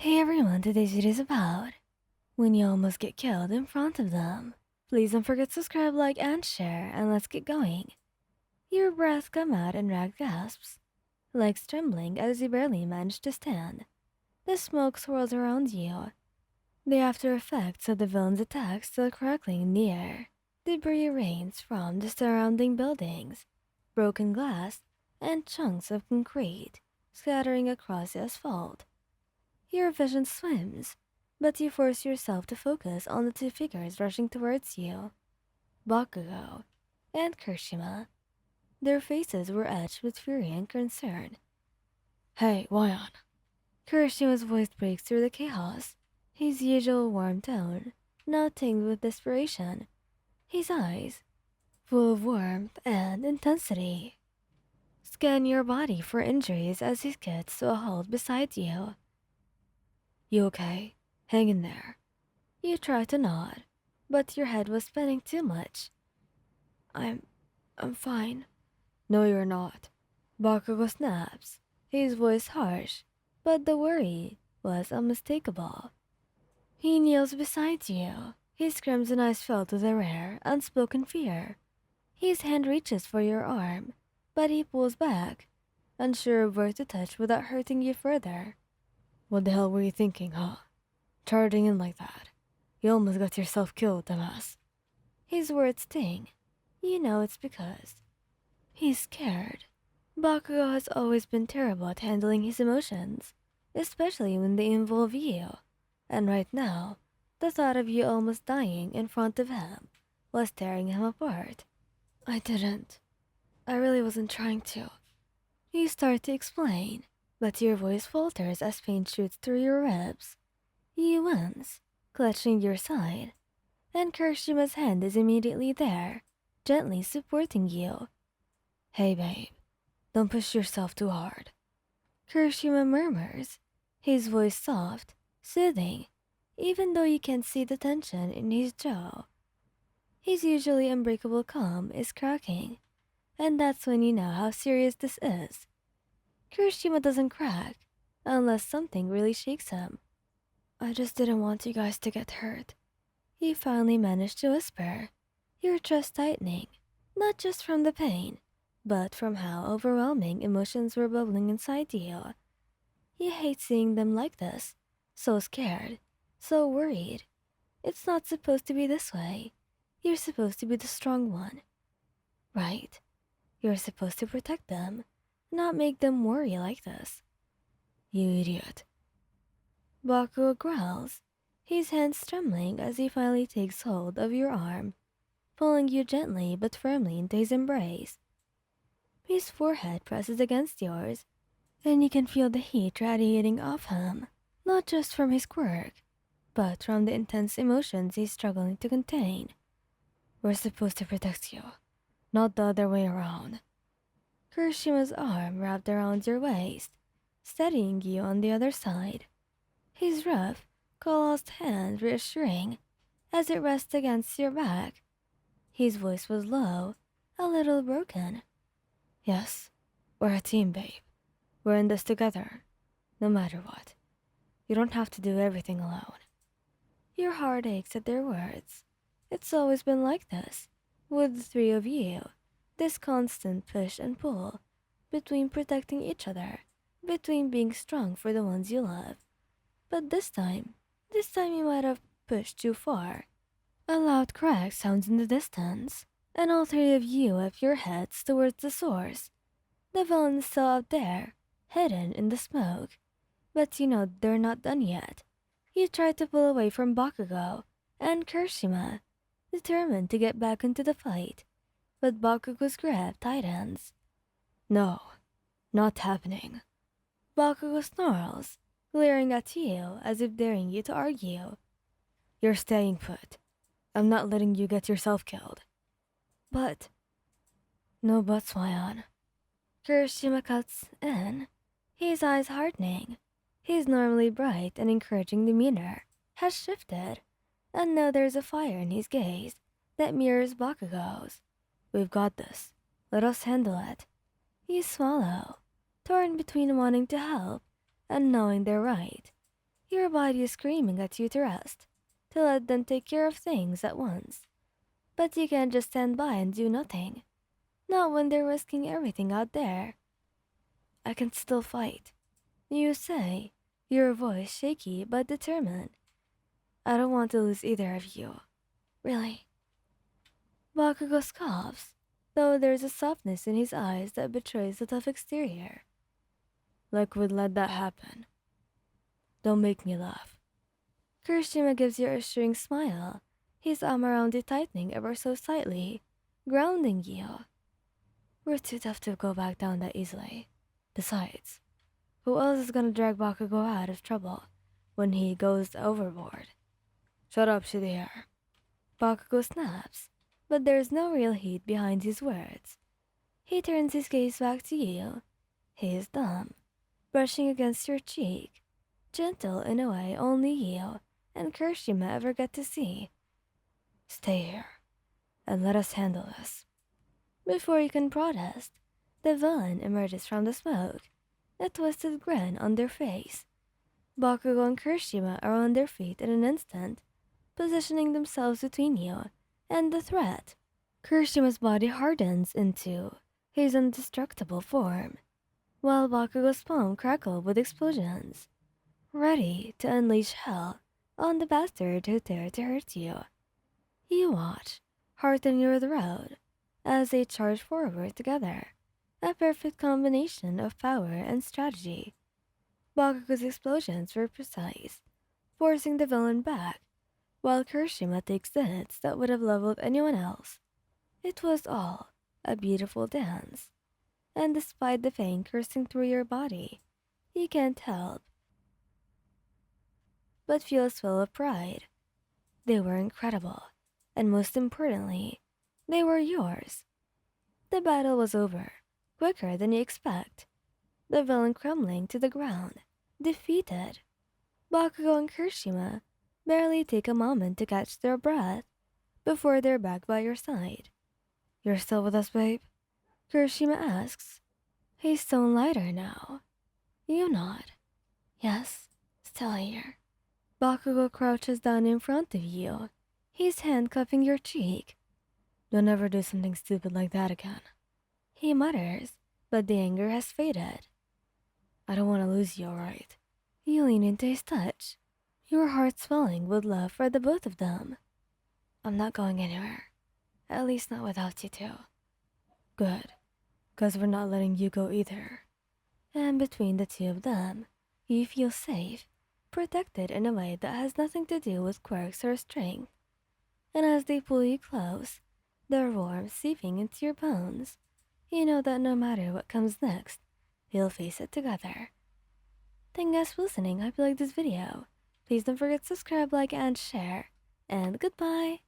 Hey everyone, today's video is about when you almost get killed in front of them. Please don't forget to subscribe, like, and share, and let's get going. Your breath come out in ragged gasps, legs trembling as you barely manage to stand. The smoke swirls around you, the after effects of the villain's attack still crackling in the air. Debris rains from the surrounding buildings, broken glass, and chunks of concrete scattering across the asphalt. Your vision swims, but you force yourself to focus on the two figures rushing towards you, Bakugo and Kirishima. Their faces were etched with fury and concern. Hey, Wyon. Kirishima's voice breaks through the chaos, his usual warm tone now tinged with desperation, his eyes full of warmth and intensity. Scan your body for injuries as he gets to a halt beside you. You okay? Hang in there. You try to nod, but your head was spinning too much. I'm... I'm fine. No, you're not. Bakugo snaps, his voice harsh, but the worry was unmistakable. He kneels beside you, his crimson eyes filled with a rare, unspoken fear. His hand reaches for your arm, but he pulls back, unsure of where to touch without hurting you further. What the hell were you thinking, huh? Charging in like that. You almost got yourself killed, dumbass. His words sting. You know it's because he's scared. Bakugo has always been terrible at handling his emotions, especially when they involve you. And right now, the thought of you almost dying in front of him was tearing him apart. I didn't. I really wasn't trying to. You start to explain, but your voice falters as pain shoots through your ribs. You wince, clutching your side, and Kirishima's hand is immediately there, gently supporting you. Hey babe, don't push yourself too hard. Kirishima murmurs, his voice soft, soothing, even though you can see the tension in his jaw. His usually unbreakable calm is cracking, and that's when you know how serious this is. Kirishima doesn't crack, unless something really shakes him. I just didn't want you guys to get hurt. He finally managed to whisper, your chest tightening, not just from the pain, but from how overwhelming emotions were bubbling inside you. You hate seeing them like this, so scared, so worried. It's not supposed to be this way. You're supposed to be the strong one, right? You're supposed to protect them, not make them worry like this. You idiot. Bakugo growls, his hands trembling as he finally takes hold of your arm, pulling you gently but firmly into his embrace. His forehead presses against yours, and you can feel the heat radiating off him, not just from his quirk, but from the intense emotions he's struggling to contain. We're supposed to protect you, not the other way around. Kirishima's arm wrapped around your waist, steadying you on the other side. His rough, calloused hand reassuring as it rests against your back. His voice was low, a little broken. Yes, we're a team, babe. We're in this together, no matter what. You don't have to do everything alone. Your heart aches at their words. It's always been like this, with the three of you. This constant push and pull, between protecting each other, between being strong for the ones you love. But this time you might have pushed too far. A loud crack sounds in the distance, and all three of you have your heads towards the source. The villain is still out there, hidden in the smoke. But you know they're not done yet. You try to pull away from Bakugo and Kirishima, determined to get back into the fight, but Bakugo's grip tightens. No, not happening. Bakugo snarls, glaring at you as if daring you to argue. You're staying put. I'm not letting you get yourself killed. But... No buts, Wyon. Kirishima cuts in, his eyes hardening. His normally bright and encouraging demeanor has shifted, and now there's a fire in his gaze that mirrors Bakugo's. We've got this. Let us handle it. You swallow, torn between wanting to help and knowing they're right. Your body is screaming at you to rest, to let them take care of things at once. But you can't just stand by and do nothing. Not when they're risking everything out there. I can still fight, you say, your voice shaky but determined. I don't want to lose either of you. Really? Bakugo scoffs, though there's a softness in his eyes that betrays the tough exterior. Like we'd let that happen. Don't make me laugh. Kirishima gives you a reassuring smile, his arm around you tightening ever so slightly, grounding you. We're too tough to go back down that easily. Besides, who else is gonna drag Bakugo out of trouble when he goes overboard? Shut up, Shidear. Bakugo snaps, but there's no real heat behind his words. He turns his gaze back to you, his thumb brushing against your cheek, gentle in a way only you and Kirishima ever get to see. Stay here, and let us handle this. Before you can protest, the villain emerges from the smoke, a twisted grin on their face. Bakugo and Kirishima are on their feet in an instant, positioning themselves between you and the threat. Kirishima's body hardens into his indestructible form, while Bakugo's palm crackled with explosions, ready to unleash hell on the bastard who dared to hurt you. You watch, heart in your throat, as they charge forward together, a perfect combination of power and strategy. Bakugo's explosions were precise, forcing the villain back, while Kirishima takes the hits that would have leveled anyone else. It was all a beautiful dance, and despite the pain coursing through your body, you can't help but feel a swell of pride. They were incredible, and most importantly, they were yours. The battle was over, quicker than you expect. The villain crumbling to the ground, defeated. Bakugo and Kirishima barely take a moment to catch their breath before they're back by your side. You're still with us, babe? Kirishima asks, his tone lighter now. You nod. Yes, still here. Bakugo crouches down in front of you, his hand cupping your cheek. Don't ever do something stupid like that again. He mutters, but the anger has faded. I don't want to lose you, alright? You lean into his touch, your heart swelling with love for the both of them. I'm not going anywhere. At least not without you two. Good, 'cause we're not letting you go either. And between the two of them, you feel safe, protected in a way that has nothing to do with quirks or strength. And as they pull you close, their warmth seeping into your bones, you know that no matter what comes next, you'll face it together. Thank you guys for listening. I hope you liked this video. Please don't forget to subscribe, like, and share. And goodbye!